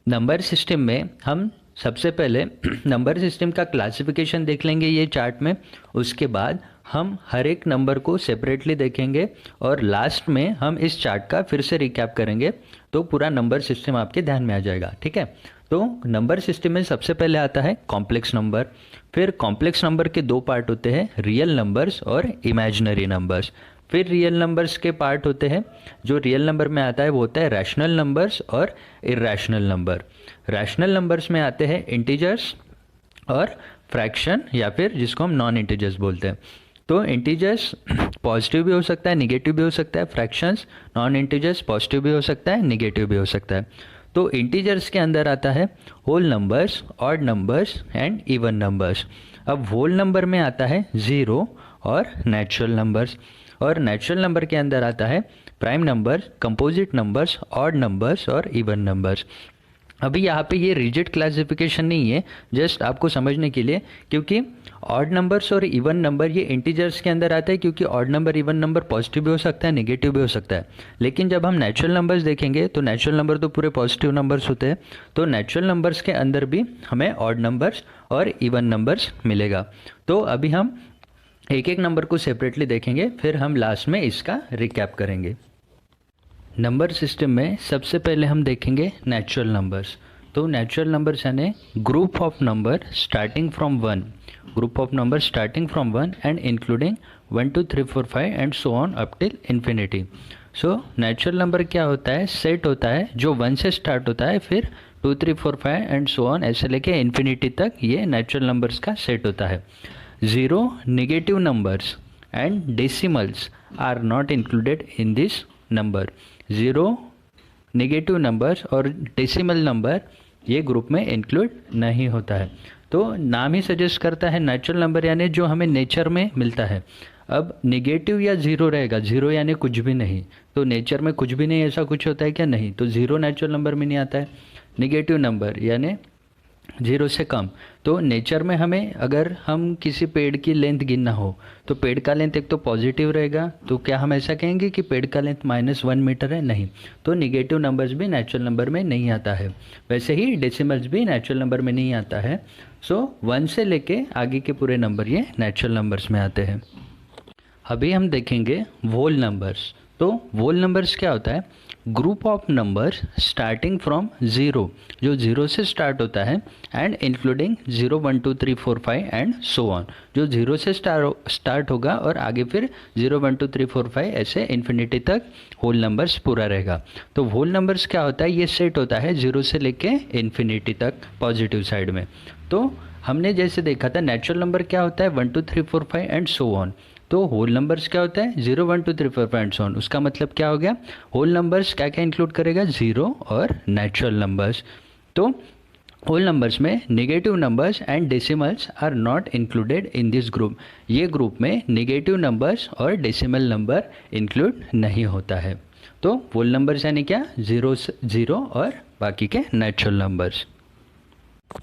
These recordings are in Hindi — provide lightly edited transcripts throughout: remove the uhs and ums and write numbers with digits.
नंबर सिस्टम में हम सबसे पहले नंबर सिस्टम का क्लासिफिकेशन देख लेंगे ये चार्ट में। उसके बाद हम हर एक नंबर को सेपरेटली देखेंगे और लास्ट में हम इस चार्ट का फिर से रिकैप करेंगे, तो पूरा नंबर सिस्टम आपके ध्यान में आ जाएगा। ठीक है, तो नंबर सिस्टम में सबसे पहले आता है कॉम्प्लेक्स नंबर। फिर कॉम्प्लेक्स नंबर के दो पार्ट होते हैं, रियल नंबर्स और इमेजिनरी नंबर्स। फिर रियल नंबर्स के पार्ट होते हैं, जो रियल नंबर में आता है वो होता है रैशनल नंबर्स और इरेशनल नंबर। रैशनल नंबर्स में आते हैं इंटीजर्स और फ्रैक्शन, या फिर जिसको हम नॉन इंटीजर्स बोलते हैं। तो इंटीजर्स पॉजिटिव भी हो सकता है, निगेटिव भी हो सकता है। फ्रैक्शंस नॉन इंटीजर्स पॉजिटिव भी हो सकता है, निगेटिव भी हो सकता है। तो इंटीजर्स के अंदर आता है whole numbers, odd numbers and even numbers. अब होल नंबर में आता है ज़ीरो और नेचुरल नंबर्स, और नेचुरल नंबर के अंदर आता है prime number, composite numbers, odd numbers और इवन नंबर्स। अभी यहाँ पे ये रिजिड क्लासिफिकेशन नहीं है, जस्ट आपको समझने के लिए, क्योंकि ऑड नंबर्स और इवन नंबर ये इंटीजर्स के अंदर आता है, क्योंकि odd number even number positive भी हो सकता है, नेगेटिव भी हो सकता है। लेकिन जब हम नेचुरल नंबर्स देखेंगे तो नेचुरल नंबर तो पूरे पॉजिटिव नंबर्स होते हैं, तो नेचुरल नंबर्स के अंदर भी हमें ऑड नंबर्स और इवन नंबर्स मिलेगा। तो अभी हम एक एक नंबर को सेपरेटली देखेंगे, फिर हम लास्ट में इसका रिकैप करेंगे। नंबर सिस्टम में सबसे पहले हम देखेंगे नेचुरल नंबर्स। तो नेचुरल नंबर्स यानी group of number starting from one, group of number starting from one and including 1 2 3 4 5 and so on up till infinity. So natural number क्या होता है, सेट होता है जो 1 से स्टार्ट होता है, फिर 2 3 4 5 एंड सो ऑन ऐसे लेके इन्फिनिटी तक ये नेचुरल नंबर्स का सेट होता है। Zero, negative numbers and decimals are not included in this number. Zero, negative numbers और डेसिमल नंबर ये ग्रुप में इंक्लूड नहीं होता है। तो नाम ही सजेस्ट करता है नेचुरल नंबर यानी जो हमें नेचर में मिलता है। अब नेगेटिव या ज़ीरो रहेगा, ज़ीरो यानी कुछ भी नहीं, तो नेचर में कुछ भी नहीं ऐसा कुछ होता है क्या? नहीं, तो ज़ीरो नेचुरल नंबर में नहीं आता है। नेगेटिव नंबर यानी जीरो से कम, तो नेचर में हमें अगर हम किसी पेड़ की लेंथ गिनना हो तो पेड़ का लेंथ एक तो पॉजिटिव रहेगा, तो क्या हम ऐसा कहेंगे कि पेड़ का लेंथ -1 मीटर है? नहीं, तो निगेटिव नंबर्स भी नेचुरल नंबर में नहीं आता है। वैसे ही डेसिमल्स भी नेचुरल नंबर में नहीं आता है। सो 1 से लेके आगे के पूरे नंबर ये नेचुरल नंबर्स में आते हैं। अभी हम देखेंगे वोल नंबर्स। तो वोल नंबर्स क्या होता है? Group of numbers starting from zero, जो ज़ीरो से स्टार्ट होता है, and including 0 1 2 3 4 5 and so on, जो ज़ीरो से स्टार्ट होगा और आगे फिर 0 1 2 3 4 5 ऐसे इन्फिनिटी तक होल नंबर्स पूरा रहेगा। तो होल नंबर्स क्या होता है? ये सेट होता है ज़ीरो से लेके इन्फिनिटी तक पॉजिटिव साइड में। तो हमने जैसे देखा था नेचुरल नंबर क्या होता है? 1 2 3 4 5 एंड सो ऑन। तो होल नंबर्स क्या होता है? 0 1 2 3 4 5 एंड सो ऑन। उसका मतलब क्या हो गया? होल नंबर्स क्या क्या इंक्लूड करेगा? ज़ीरो और नेचुरल नंबर्स। तो होल नंबर्स में negative numbers and decimals are not included in this group. ये ग्रुप में नेगेटिव नंबर्स और डेसिमल नंबर इंक्लूड नहीं होता है। तो होल नंबर्स यानी क्या? ज़ीरो और बाकी के नेचुरल नंबर्स।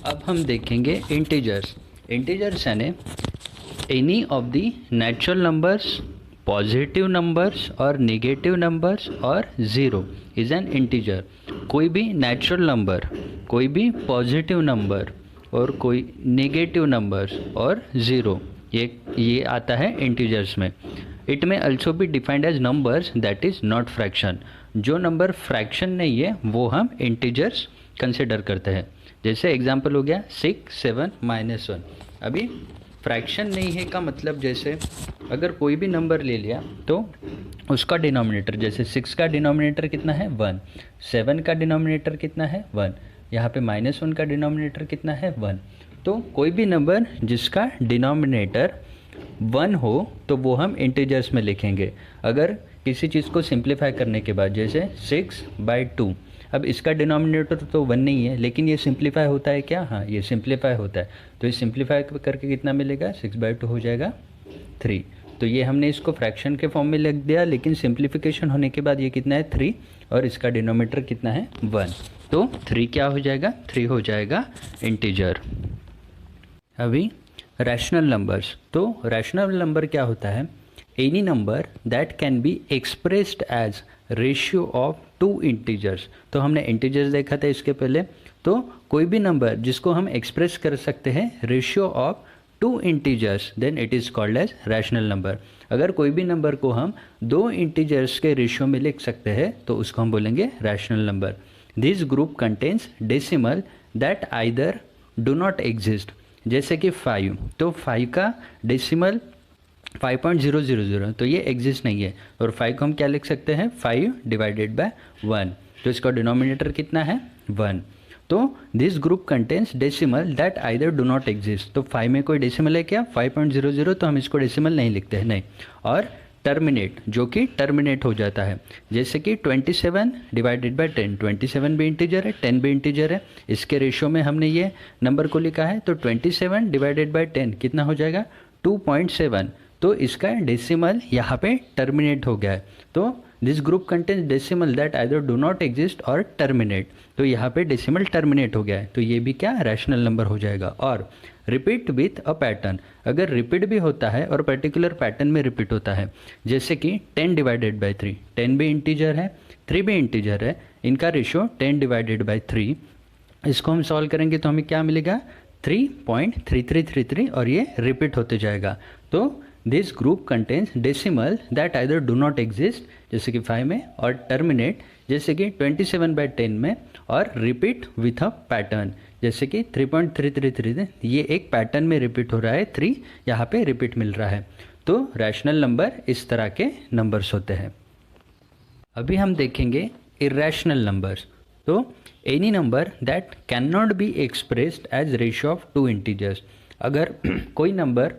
अब हम देखेंगे इंटीजर्स। इंटीजर्स यानी any of the natural numbers, positive numbers और नेगेटिव नंबर्स और ज़ीरो इज़ एन इंटीजर। कोई भी नेचुरल नंबर, कोई भी पॉजिटिव नंबर और कोई नेगेटिव नंबर्स और ज़ीरो, ये आता है इंटीजर्स में। इट में अल्सो भी defined as numbers that is not fraction. जो नंबर फ्रैक्शन नहीं है वो हम इंटीजर्स कंसिडर करते हैं। जैसे एग्जांपल हो गया 6 7 -1। अभी फ्रैक्शन नहीं है का मतलब, जैसे अगर कोई भी नंबर ले लिया तो उसका डिनोमिनेटर, जैसे 6 का डिनोमिनेटर कितना है? 1। 7 का डिनोमिनेटर कितना है? 1। यहाँ पे -1 का डिनोमिनेटर कितना है? 1। तो कोई भी नंबर जिसका डिनोमिनेटर 1 हो तो वो हम इंटीजर्स में लिखेंगे। अगर किसी चीज़ को सिंप्लीफाई करने के बाद, जैसे 6/2, अब इसका डिनोमिनेटर तो 1 नहीं है, लेकिन ये सिंप्लीफाई होता है क्या? हाँ, ये सिंप्लीफाई होता है। तो ये सिंप्लीफाई करके कितना मिलेगा? 6/2 हो जाएगा 3। तो ये हमने इसको फ्रैक्शन के फॉर्म में लिख दिया, लेकिन सिंप्लीफिकेशन होने के बाद ये कितना है? 3, और इसका डिनोमिनेटर कितना है? 1। तो 3 क्या हो जाएगा? 3 हो जाएगा इंटीजर। अभी रैशनल नंबर्स। तो रैशनल नंबर क्या होता है? Any number that can be expressed as ratio of two integers. तो हमने इंटीजर्स देखा था इसके पहले, तो कोई भी नंबर जिसको हम एक्सप्रेस कर सकते हैं ratio of two integers, then it is called as rational number. अगर कोई भी नंबर को हम दो इंटीजर्स के रेशियो में लिख सकते हैं तो उसको हम बोलेंगे rational number. This group contains decimal that either do not exist. जैसे कि 5, तो 5 का डेसिमल 5.000, तो ये एग्जिस्ट नहीं है। और 5 को हम क्या लिख सकते हैं, 5 डिवाइडेड बाय 1, तो इसका डिनोमिनेटर कितना है, 1। तो this group contains decimal that either do not exist. तो 5 में कोई डेसिमल है क्या, 5.00, तो हम इसको डेसिमल नहीं लिखते हैं, नहीं। और टर्मिनेट, जो कि टर्मिनेट हो जाता है, जैसे कि 27 डिवाइडेड बाय 10, 27 भी इंटीजर है, 10 भी इंटीजर है, इसके रेशियो में हमने ये नंबर को लिखा है। तो 27 डिवाइडेड बाय 10 कितना हो जाएगा, 2.7। तो इसका डेसिमल यहाँ पे टर्मिनेट हो गया है। तो this group contains decimal that either do not exist और टर्मिनेट, तो यहाँ पे डेसिमल टर्मिनेट हो गया है, तो ये भी क्या रैशनल नंबर हो जाएगा। और रिपीट विथ अ पैटर्न, अगर रिपीट भी होता है और पर्टिकुलर पैटर्न में रिपीट होता है, जैसे कि 10 डिवाइडेड बाई 3, 10 भी इंटीजर है, 3 भी इंटीजर है, इनका रेशियो 10 डिवाइडेड बाई 3, इसको हम सॉल्व करेंगे तो हमें क्या मिलेगा, 3.3333, और ये रिपीट होते जाएगा। तो this group contains decimal that either do not exist, जैसे कि 5 में, और टर्मिनेट जैसे कि 27/10 में, और रिपीट विथ अ पैटर्न जैसे कि 3.333, ये एक पैटर्न में रिपीट हो रहा है, 3 यहाँ पे रिपीट मिल रहा है। तो रैशनल नंबर इस तरह के नंबर्स होते हैं। अभी हम देखेंगे इरेशनल नंबर्स। तो any number that can not be expressed as ratio of two integers, अगर कोई नंबर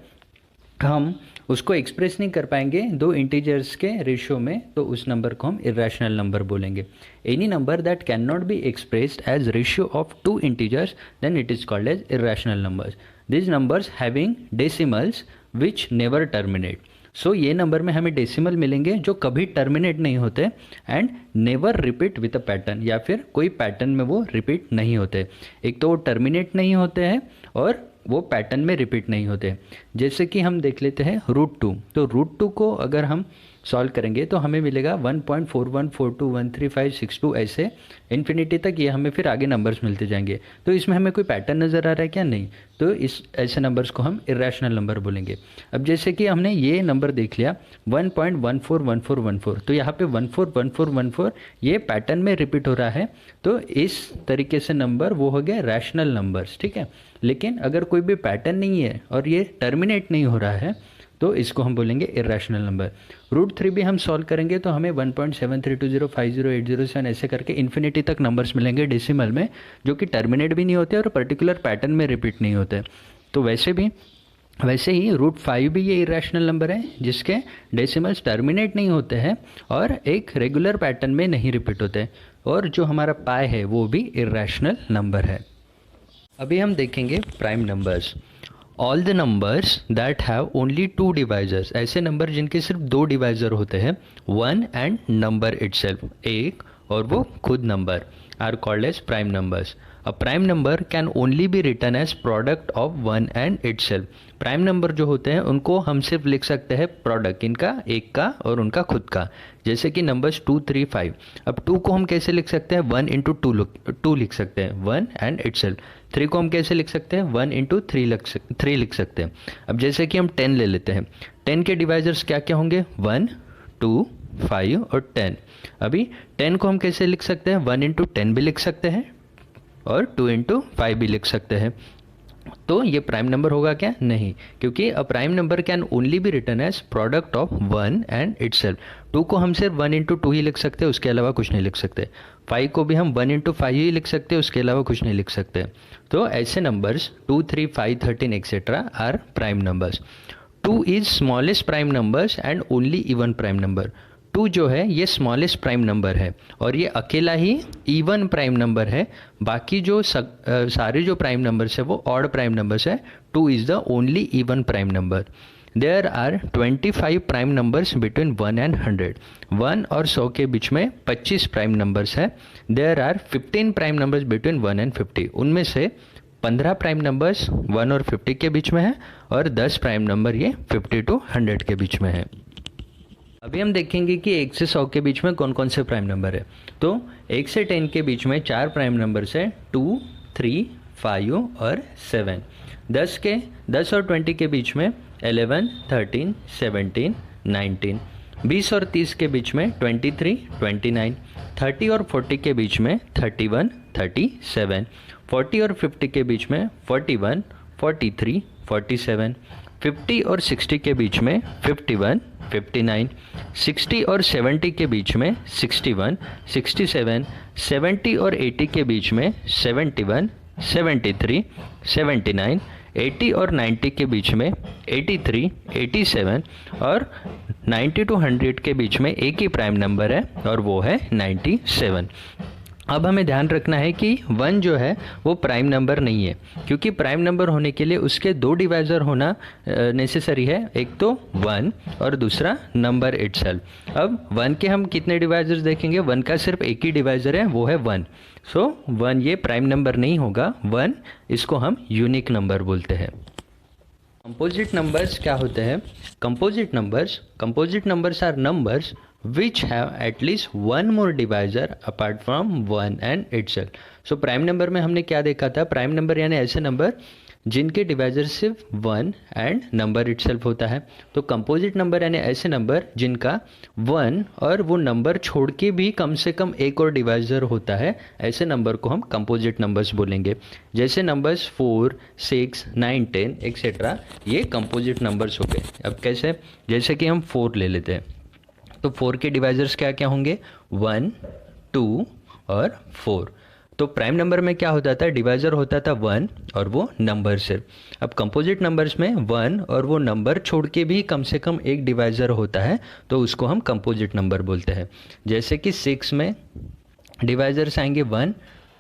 हम उसको एक्सप्रेस नहीं कर पाएंगे दो इंटीजर्स के रेशियो में, तो उस नंबर को हम इरेशनल नंबर बोलेंगे। Any number that can not be expressed as ratio of two integers, then it is called as irrational numbers. This numbers having decimals which never terminate. So ये नंबर में हमें डेसिमल मिलेंगे जो कभी टर्मिनेट नहीं होते, and never repeat with a pattern, या फिर कोई पैटर्न में वो रिपीट नहीं होते। एक तो वो टर्मिनेट नहीं होते हैं और वो पैटर्न में रिपीट नहीं होते। जैसे कि हम देख लेते हैं √2, तो √2 को अगर हम सॉल्व करेंगे तो हमें मिलेगा 1.41421356 ऐसे इन्फिनिटी तक, ये हमें फिर आगे नंबर्स मिलते जाएंगे। तो इसमें हमें कोई पैटर्न नज़र आ रहा है क्या, नहीं, तो इस ऐसे नंबर्स को हम इरेशनल नंबर बोलेंगे। अब जैसे कि हमने ये नंबर देख लिया 1.141414, तो यहाँ पे 141414 ये पैटर्न में रिपीट हो रहा है, तो इस तरीके से नंबर वो हो गया रैशनल नंबर्स, ठीक है। लेकिन अगर कोई भी पैटर्न नहीं है और ये टर्मिनेट नहीं हो रहा है, तो इसको हम बोलेंगे इरेशनल नंबर। √3 भी हम सॉल्व करेंगे तो हमें 1.7320508087 ऐसे करके इन्फिनिटी तक नंबर्स मिलेंगे डेसिमल में, जो कि टर्मिनेट भी नहीं होते और पर्टिकुलर पैटर्न में रिपीट नहीं होते। तो वैसे ही √5 भी ये इरेशनल नंबर है जिसके डेसिमल्स टर्मिनेट नहीं होते हैं और एक रेगुलर पैटर्न में नहीं रिपीट होते, और जो हमारा पाई है वो भी इरेशनल नंबर है। अभी हम देखेंगे prime numbers. All the numbers that have only 2 divisors, ऐसे नंबर जिनके सिर्फ 2 डिवाइजर होते हैं, 1 एंड नंबर इटसेल्फ, एक और वो खुद number, are called as prime numbers. A prime number can only be written as product of 1 and itself. Prime number जो होते हैं उनको हम सिर्फ लिख सकते हैं प्रोडक्ट, इनका एक का और उनका खुद का, जैसे कि नंबर्स 2, 3, 5। अब 2 को हम कैसे लिख सकते हैं, 1 × 2 लिख सकते हैं, 1 एंड इटसेल्फ। 3 को हम कैसे लिख सकते हैं, 1 × 3 लिख सकते हैं। अब जैसे कि हम 10 ले लेते हैं, 10 के डिवाइजर्स क्या क्या होंगे, 1, 2, 5 और 10। अभी 10 को हम कैसे लिख सकते हैं, 1 × 10 भी लिख सकते हैं और 2 × 5 भी लिख सकते हैं। तो ये प्राइम नंबर होगा क्या, नहीं, क्योंकि a prime number can only be written as product of 1 and itself. 2 को हम सिर्फ 1 × 2 ही लिख सकते हैं, उसके अलावा कुछ नहीं लिख सकते। 5 को भी हम 1 × 5 ही लिख सकते हैं, उसके अलावा कुछ नहीं लिख सकते। तो ऐसे numbers 2, 3, 5, 13 etcetera are prime numbers. 2 is smallest prime numbers and only even prime number. 2 जो है ये स्मॉलेस्ट प्राइम नंबर है और ये अकेला ही इवन प्राइम नंबर है, बाकी जो सारे जो प्राइम नंबर्स है वो ऑड प्राइम नंबर्स है। 2 is the only even prime number. There are 25 prime numbers between 1 and 100। 1 और 100 के बीच में 25 प्राइम नंबर्स है। There are 15 prime numbers between 1 and 50। उनमें से 15 प्राइम नंबर्स 1 और 50 के बीच में है और 10 प्राइम नंबर ये 50 to 100 के बीच में है। अभी हम देखेंगे कि 1 से 100 के बीच में कौन कौन से प्राइम नंबर है। तो 1 से 10 के बीच में 4 प्राइम नंबर्स है, 2, 3, 5 और 7। 10 और 20 के बीच में 11, 13, 17, 19। 20 और 30 के बीच में 23, 29। 30 और 40 के बीच में 31, 37। 40 और 50 के बीच में 41, 43, 47। 50 और 60 के बीच में 51, 59। 60 और 70 के बीच में 61, 67। 70 और 80 के बीच में 71, 73, 79। 80 और 90 के बीच में 83, 87 और 90 to 100 के बीच में एक ही प्राइम नंबर है और वो है 97। अब हमें ध्यान रखना है कि 1 जो है वो प्राइम नंबर नहीं है, क्योंकि प्राइम नंबर होने के लिए उसके 2 डिवाइज़र होना नेसेसरी है, एक तो 1 और दूसरा नंबर इटसेल्फ। अब 1 के हम कितने डिवाइज़र्स देखेंगे, 1 का सिर्फ एक ही डिवाइज़र है, वो है 1। सो 1 ये प्राइम नंबर नहीं होगा, 1 इसको हम यूनिक नंबर बोलते हैं। कंपोजिट नंबर्स क्या होते हैं? Composite numbers are numbers which have at least one more divisor apart from 1 and itself। So prime number में हमने क्या देखा था? प्राइम नंबर यानी ऐसे नंबर जिनके डिवाइजर सिर्फ 1 एंड नंबर इटसेल्फ होता है। तो कंपोजिट नंबर यानी ऐसे नंबर जिनका 1 और वो नंबर छोड़ के भी कम से कम एक और डिवाइजर होता है, ऐसे नंबर को हम कंपोजिट नंबर्स बोलेंगे। जैसे नंबर्स 4, 6, 9, 10 एक्सेट्रा, ये कंपोजिट नंबर्स हो गए। अब कैसे? जैसे कि हम 4 ले लेते हैं, तो 4 के डिवाइजर्स क्या क्या होंगे? 1, 2 और 4। तो प्राइम नंबर में क्या होता था? डिवाइजर होता था 1 और वो नंबर सिर्फ। अब कंपोजिट नंबर्स में 1 और वो नंबर छोड़ के भी कम से कम एक डिवाइजर होता है, तो उसको हम कंपोजिट नंबर बोलते हैं। जैसे कि 6 में डिवाइजर्स आएंगे 1,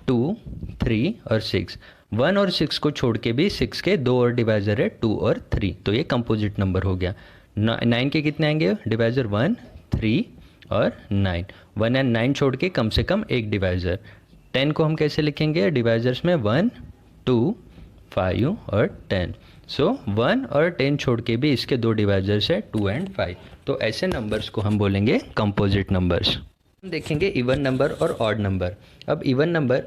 2, 3 और 6। 1 और 6 को छोड़ के भी 6 के 2 और डिवाइजर है, 2 और 3, तो ये कंपोजिट नंबर हो गया। 9 के कितने आएंगे डिवाइजर? 1, 3 और 9। 1 एंड 9 छोड़ के कम से कम एक डिवाइज़र। 10 को हम कैसे लिखेंगे? डिवाइजर्स में 1, 2, 5 और 10। सो 1 और 10 छोड़ के भी इसके 2 डिवाइजर्स है, 2 एंड 5। तो ऐसे नंबर्स को हम बोलेंगे कंपोजिट नंबर्स। हम देखेंगे इवन नंबर और ऑड नंबर। अब even number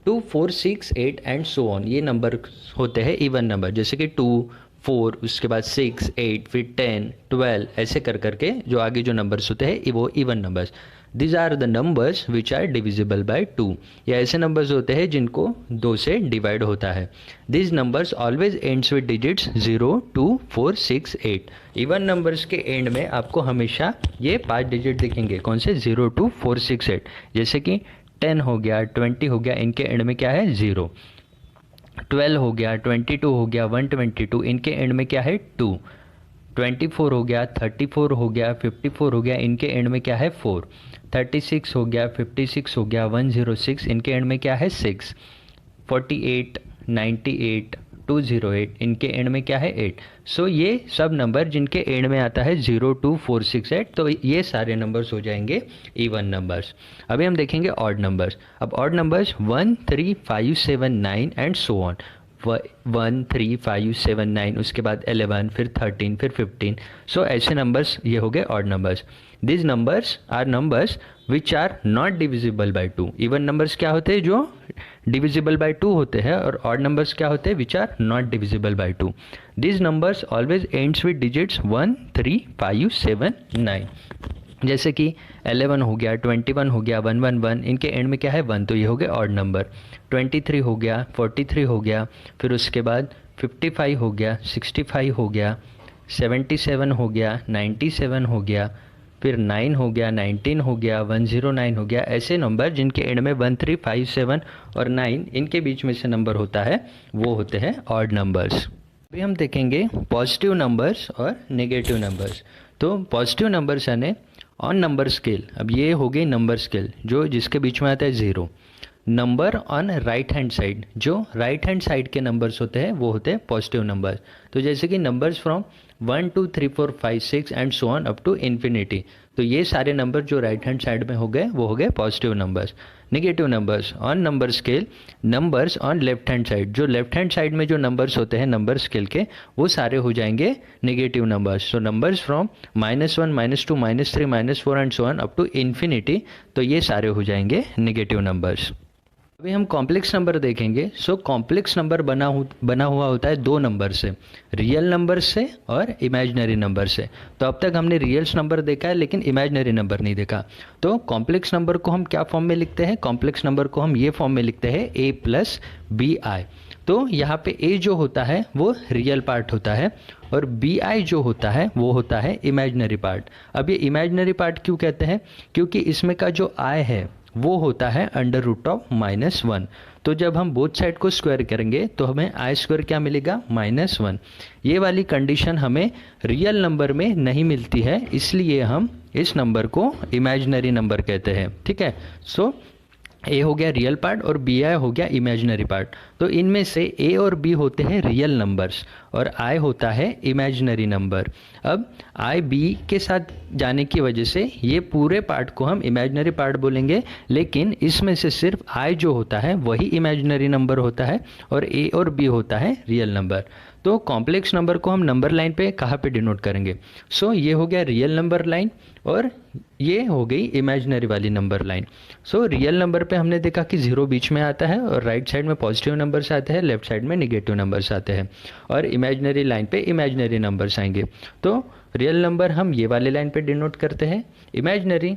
2, 4, 6, 8 and so on, ये नंबर होते हैं इवन नंबर। जैसे कि 2, 4, उसके बाद 6, 8, फिर 10, 12, ऐसे कर करके जो आगे जो नंबर्स होते हैं वो even numbers. These are the numbers which are divisible by 2। ये ऐसे नंबर्स होते हैं जिनको 2 से डिवाइड होता है। These numbers always ends with digits 0, 2, 4, 6, 8। Even numbers के एंड में आपको हमेशा ये 5 डिजिट दिखेंगे। कौन से? 0, 2, 4, 6, 8। जैसे कि 10 हो गया, 20 हो गया, इनके एंड में क्या है? 0। 12 हो गया, 22 हो गया, 122, इनके एंड में क्या है? 2। 24 हो गया, 34 हो गया, 54 हो गया, इनके एंड में क्या है? 4। 36 हो गया, 56 हो गया, 106, इनके एंड में क्या है? 6। 48, 98, 208, इनके एंड में क्या है? 8। सो ये सब नंबर जिनके एंड में आता है 0, 2, 4, 6, 8, तो ये सारे नंबर्स हो जाएंगे इवन नंबर्स। अभी हम देखेंगे ऑड नंबर्स। अब odd numbers 1, 3, 5, 7, 9 and so on. 1, 3, 5, 7, 9, उसके बाद 11, फिर 13, फिर 15। सो ऐसे नंबर्स ये हो गए odd numbers. This numbers are numbers which are not divisible by 2। Even numbers क्या होते हैं? जो डिविजिबल बाई 2 होते हैं, और ऑड नंबर्स क्या होते हैं? Which are not divisible by 2। This numbers always ends with digits 1, 3, 5, 7, 9। जैसे कि 11 हो गया, 21 हो गया, 111, इनके एंड में क्या है? 1, तो ये हो गए ऑड नंबर। 23 हो गया, 43 हो गया, फिर उसके बाद 55 हो गया, 65 हो गया, 77 हो गया, 97 हो गया, फिर 9 हो गया, 19 हो गया, 109 हो गया। ऐसे नंबर जिनके एंड में 1, 3, 5, 7 और 9 इनके बीच में से नंबर होता है, वो होते हैं ऑड नंबर्स। अभी हम देखेंगे पॉजिटिव नंबर्स और नेगेटिव नंबर्स। तो पॉजिटिव नंबर्स यानी ऑन नंबर स्केल। अब ये हो गई नंबर स्केल जो जिसके बीच में आता है 0। Number on right hand side, जो राइट हैंड साइड के नंबर्स होते हैं वो होते हैं पॉजिटिव नंबर्स। तो जैसे कि numbers from 1 2 3 4 5 6 and so on up to infinity. तो ये सारे नंबर जो राइट हैंड साइड में हो गए वो हो गए positive numbers. Negative numbers on number scale, numbers on left hand side, जो लेफ्ट हैंड साइड में जो नंबर्स होते हैं नंबर स्केल के वो सारे हो जाएंगे negative numbers. So numbers from -1 -2 -3 -4 and so on up to infinity, तो ये सारे हो जाएंगे नेगेटिव नंबर्स। अभी हम कॉम्प्लेक्स नंबर देखेंगे। सो कॉम्प्लेक्स नंबर बना हुआ होता है दो नंबर से, रियल नंबर से और इमेजिनरी नंबर से। तो अब तक हमने रियल्स नंबर देखा है लेकिन इमेजिनरी नंबर नहीं देखा। तो कॉम्प्लेक्स नंबर को हम क्या फॉर्म में लिखते हैं? कॉम्प्लेक्स नंबर को हम ये फॉर्म में लिखते हैं a+bi। तो यहाँ पे a जो होता है वो रियल पार्ट होता है और bi जो होता है वो होता है इमेजिनरी पार्ट। अब ये इमेजिनरी पार्ट क्यों कहते हैं? क्योंकि इसमें का जो i है वो होता है √(-1). तो जब हम बोथ साइड को स्क्वायर करेंगे तो हमें i² क्या मिलेगा? -1। ये वाली कंडीशन हमें रियल नंबर में नहीं मिलती है, इसलिए हम इस नंबर को इमेजिनरी नंबर कहते हैं। ठीक है, सो ए हो गया रियल पार्ट और बी आई हो गया इमेजिनरी पार्ट। तो इनमें से ए और बी होते हैं रियल नंबर्स और आई होता है इमेजिनरी नंबर। अब आई बी के साथ जाने की वजह से ये पूरे पार्ट को हम इमेजिनरी पार्ट बोलेंगे, लेकिन इसमें से सिर्फ आई जो होता है वही इमेजिनरी नंबर होता है और ए और बी होता है रियल नंबर। तो कॉम्प्लेक्स नंबर को हम नंबर लाइन पे कहाँ पे डिनोट करेंगे? सो ये हो गया रियल नंबर लाइन और ये हो गई इमेजिनरी वाली number line. So real number पे हमने देखा कि 0 बीच में आता है और राइट साइड में पॉजिटिव नंबर्स आते हैं, लेफ्ट साइड में नेगेटिव नंबर्स आते हैं और इमेजिनरी लाइन पे इमेजिनरी नंबर्स आएंगे। तो रियल नंबर हम ये वाले लाइन पे डिनोट करते हैं, इमेजिनरी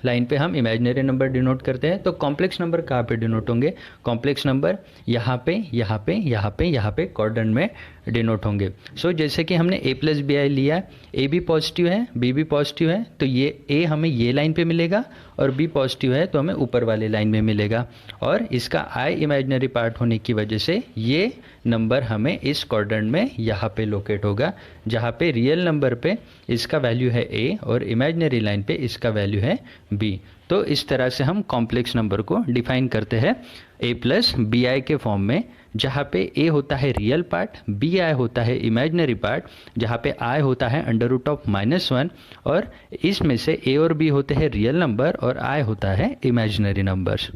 लाइन पे हम इमेजिनरी नंबर डिनोट करते हैं। तो कॉम्प्लेक्स नंबर कहाँ पे डिनोट होंगे? कॉम्प्लेक्स नंबर यहाँ पे, यहाँ पे, यहाँ पे, यहाँ पे क्वाड्रेंट में डिनोट होंगे। सो जैसे कि हमने a+bi लिया, a भी पॉजिटिव है, b भी पॉजिटिव है, तो ये a हमें ये लाइन पे मिलेगा और b पॉजिटिव है तो हमें ऊपर वाले लाइन में मिलेगा। और इसका i इमेजिनरी पार्ट होने की वजह से ये नंबर हमें इस क्वाड्रेंट में यहाँ पे लोकेट होगा, जहाँ पे रियल नंबर पे इसका वैल्यू है a और इमेजिनरी लाइन पे इसका वैल्यू है b। तो इस तरह से हम कॉम्प्लेक्स नंबर को डिफाइन करते हैं a+bi के फॉर्म में, जहाँ पे a होता है रियल पार्ट, bi होता है इमेजिनरी पार्ट, जहाँ पे i होता है √(-1) और इसमें से a और b होते हैं रियल नंबर और i होता है इमेजिनरी नंबर्स।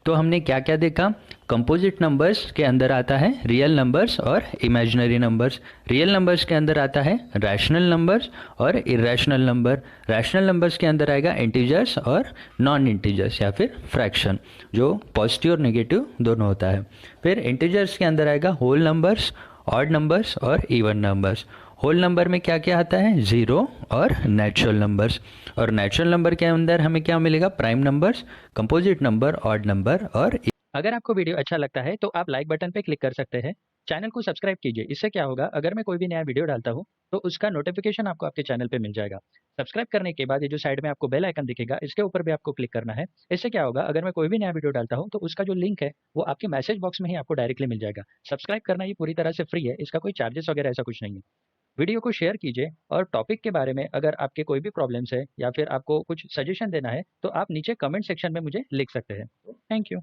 तो हमने क्या क्या देखा? कंपोजिट नंबर्स के अंदर आता है रियल नंबर्स और इमेजिनरी नंबर्स। रियल नंबर्स के अंदर आता है रैशनल नंबर्स और इरेशनल नंबर। रैशनल नंबर्स के अंदर आएगा इंटीजर्स और नॉन इंटीजर्स या फिर फ्रैक्शन, जो पॉजिटिव और नेगेटिव दोनों होता है। फिर इंटीजर्स के अंदर आएगा होल नंबर्स, ऑड नंबर्स और इवन नंबर्स। होल नंबर में क्या क्या आता है? 0 और नेचुरल नंबर्स। और नेचुरल नंबर के अंदर हमें क्या मिलेगा? Prime numbers, composite number, odd number और। अगर आपको वीडियो अच्छा लगता है तो आप लाइक बटन पे क्लिक कर सकते हैं। चैनल को सब्सक्राइब कीजिए, इससे क्या होगा, अगर मैं कोई भी नया वीडियो डालता हूँ तो उसका नोटिफिकेशन आपको आपके चैनल पे मिल जाएगा। सब्सक्राइब करने के बाद ये जो साइड में आपको बेल आइकन दिखेगा इसके ऊपर भी आपको क्लिक करना है। इससे क्या होगा, अगर मैं कोई भी नया वीडियो डालता हूँ तो उसका जो लिंक है वो आपके मैसेज बॉक्स में ही आपको डायरेक्टली मिल जाएगा। सब्सक्राइब करना ये पूरी तरह से फ्री है, इसका कोई चार्जेस वगैरह ऐसा कुछ नहीं है। वीडियो को शेयर कीजिए और टॉपिक के बारे में अगर आपके कोई भी प्रॉब्लम्स है या फिर आपको कुछ सजेशन देना है तो आप नीचे कमेंट सेक्शन में मुझे लिख सकते हैं। Thank you.